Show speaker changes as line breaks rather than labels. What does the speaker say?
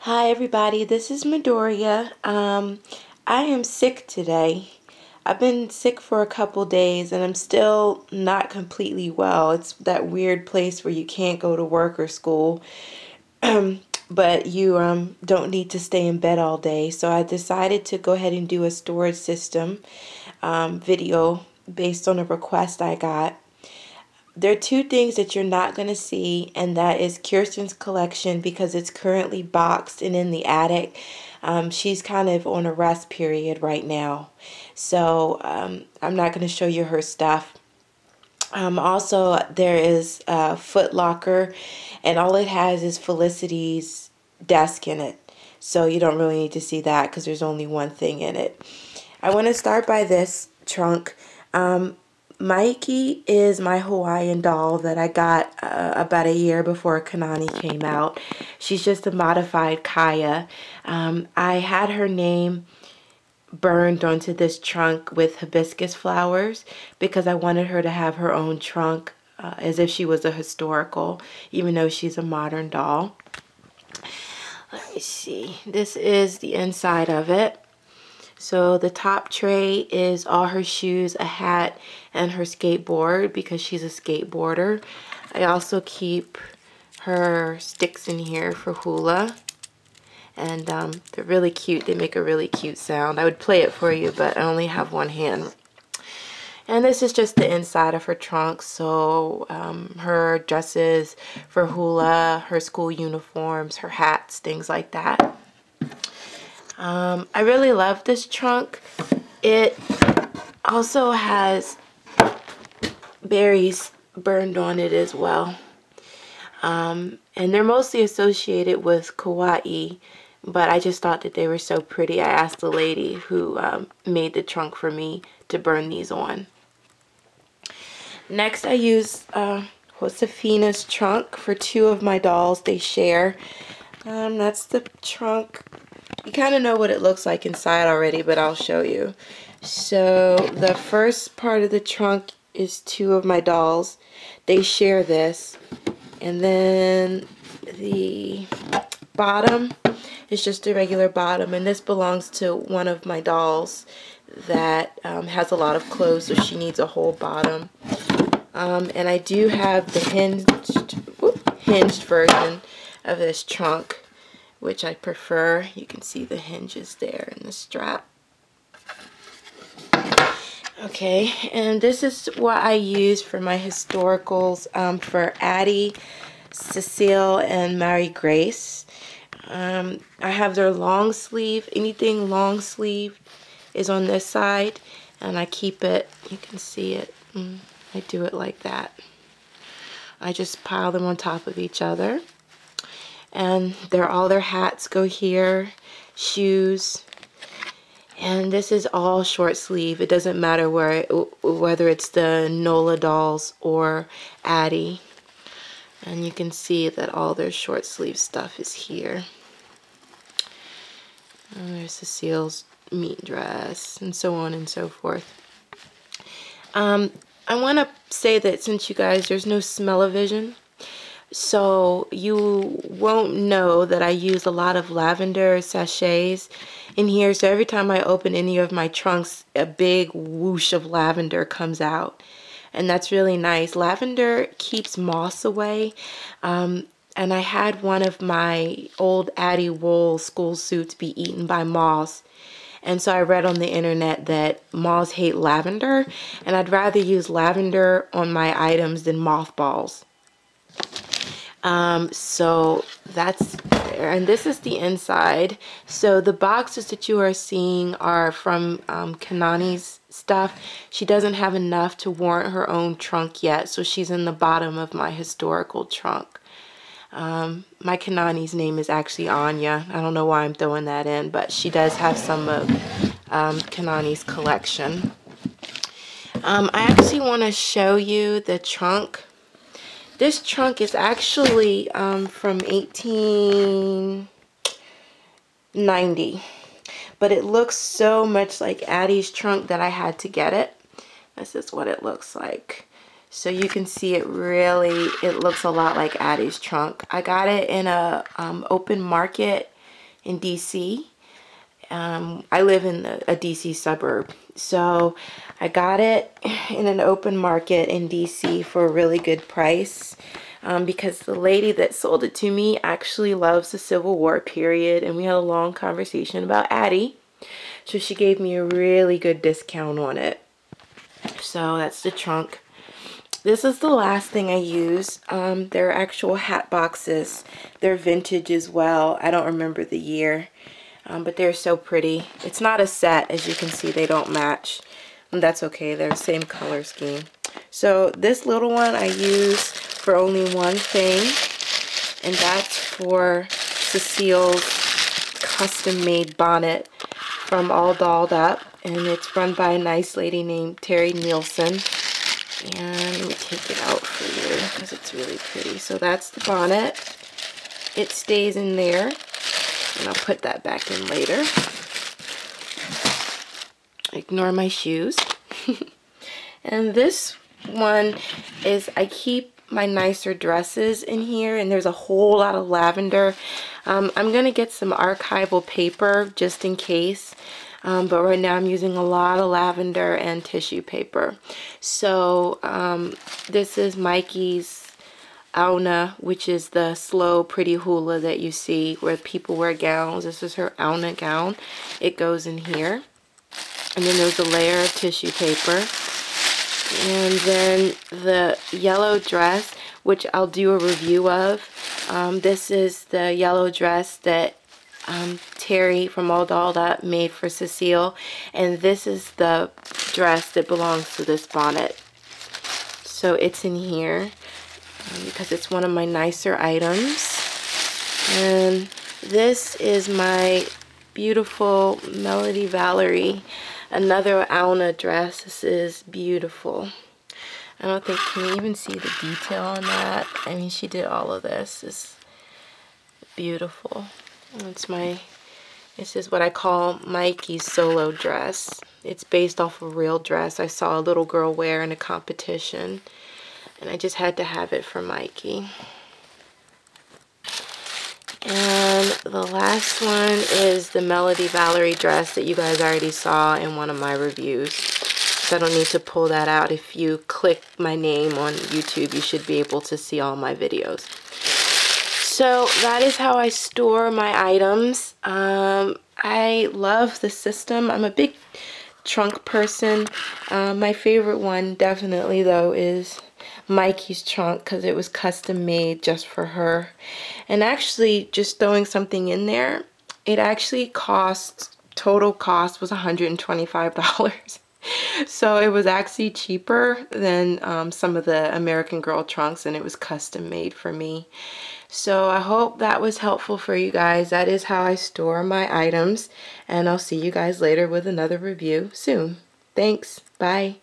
Hi everybody, this is Midoriya. I am sick today. I've been sick for a couple days and I'm still not completely well. It's that weird place where you can't go to work or school, but you don't need to stay in bed all day. So I decided to go ahead and do a storage system video based on a request I got. There are two things that you're not going to see, and that is Kirsten's collection because it's currently boxed and in the attic. She's kind of on a rest period right now, so I'm not going to show you her stuff. Also, there is a Foot Locker, and all it has is Felicity's desk in it, so you don't really need to see that because there's only one thing in it. I want to start by this trunk. Mikey is my Hawaiian doll that I got about a year before Kanani came out. She's just a modified Kaya. I had her name burned onto this trunk with hibiscus flowers because I wanted her to have her own trunk as if she was a historical, even though she's a modern doll. Let me see. This is the inside of it. So the top tray is all her shoes, a hat, and her skateboard because she's a skateboarder. I also keep her sticks in here for hula. And they're really cute. They make a really cute sound. I would play it for you, but I only have one hand. And this is just the inside of her trunk. So her dresses for hula, her school uniforms, her hats, things like that. I really love this trunk. It also has berries burned on it as well. And they're mostly associated with kawaii, but I just thought that they were so pretty. I asked the lady who made the trunk for me to burn these on. Next, I use Josefina's trunk for two of my dolls. They share. That's the trunk. You kind of know what it looks like inside already, but I'll show you. So the first part of the trunk is two of my dolls. They share this. And then the bottom is just a regular bottom. And this belongs to one of my dolls that has a lot of clothes, so she needs a whole bottom. And I do have the hinged version of this trunk, which I prefer. You can see the hinges there in the strap. Okay, and this is what I use for my historicals for Addie, Cecile, and Mary Grace. I have their long sleeve. Anything long sleeve is on this side, and I keep it, you can see it. I do it like that. I just pile them on top of each other. And all their hats go here, shoes, and this is all short sleeve. It doesn't matter whether it's the Nola dolls or Addie. And you can see that all their short sleeve stuff is here. And there's Cecile's meat dress, and so on and so forth. I want to say that since you guys, there's no smell-o-vision, so you won't know that I use a lot of lavender sachets in here. So every time I open any of my trunks, a big whoosh of lavender comes out. And that's really nice. Lavender keeps moths away. And I had one of my old Addie wool school suits be eaten by moths. And so I read on the internet that moths hate lavender. And I'd rather use lavender on my items than mothballs. So that's there, and this is the inside. So the boxes that you are seeing are from Kanani's stuff. She doesn't have enough to warrant her own trunk yet, so she's in the bottom of my historical trunk. My Kanani's name is actually Anya. I don't know why I'm throwing that in, but she does have some of Kanani's collection. I actually want to show you the trunk. This trunk is actually from 1890, but it looks so much like Addie's trunk that I had to get it. This is what it looks like. So you can see it looks a lot like Addie's trunk. I got it in a open market in DC. I live in a DC suburb, so I got it in an open market in DC for a really good price, because the lady that sold it to me actually loves the Civil War period, and we had a long conversation about Addie, so she gave me a really good discount on it. So that's the trunk. This is the last thing I use. They're actual hat boxes. They're vintage as well. I don't remember the year. But they're so pretty. It's not a set, as you can see, they don't match. And that's okay, they're the same color scheme. So this little one I use for only one thing, and that's for Cecile's custom-made bonnet from All Dolled Up, and it's run by a nice lady named Terry Nielsen. And let me take it out for you because it's really pretty. So that's the bonnet. It stays in there. And I'll put that back in later. Ignore my shoes. And this one is, I keep my nicer dresses in here, and there's a whole lot of lavender. I'm going to get some archival paper just in case. But right now I'm using a lot of lavender and tissue paper. So this is Mikey's Auna, which is the slow pretty hula that you see where people wear gowns. This is her Auna gown. It goes in here. And then there's a layer of tissue paper. And then the yellow dress, which I'll do a review of. This is the yellow dress that Terry from All Dolled Up made for Cecile. And this is the dress that belongs to this bonnet. So it's in here. Because it's one of my nicer items. And this is my beautiful Melody Valerie, another Auna dress. This is beautiful. I don't think, can you even see the detail on that? I mean, she did all of this. It's beautiful. This is what I call Mikey's solo dress. It's based off a real dress I saw a little girl wear in a competition. And I just had to have it for Mikey. And the last one is the Melody Valerie dress that you guys already saw in one of my reviews. So I don't need to pull that out. If you click my name on YouTube, you should be able to see all my videos. So that is how I store my items. I love the system. I'm a big trunk person. My favorite one definitely though is Mikey's trunk, because it was custom made just for her. And actually just throwing something in there, it actually total cost was $125. So it was actually cheaper than some of the American Girl trunks, and it was custom made for me. So I hope that was helpful for you guys. That is how I store my items, and I'll see you guys later with another review soon. Thanks. Bye.